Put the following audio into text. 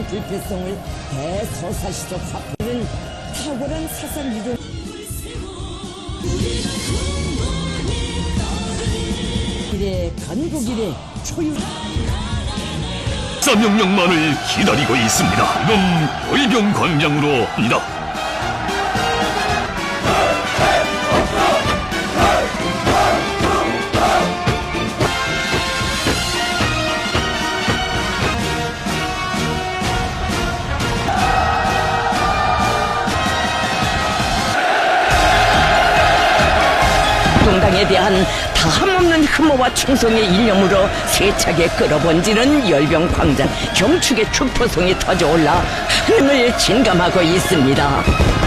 불필성을 대서사시적 화폐는 탁월한 사상 유전 이래 간국이래 초유 명령만을 기다리고 있습니다. 이건 월병 광장으로입니다. 동당에 대한 다함없는 흠모와 충성의 일념으로 세차게 끌어번지는 열병 광장 경축의 축포성이 터져올라 하늘을 진감하고 있습니다.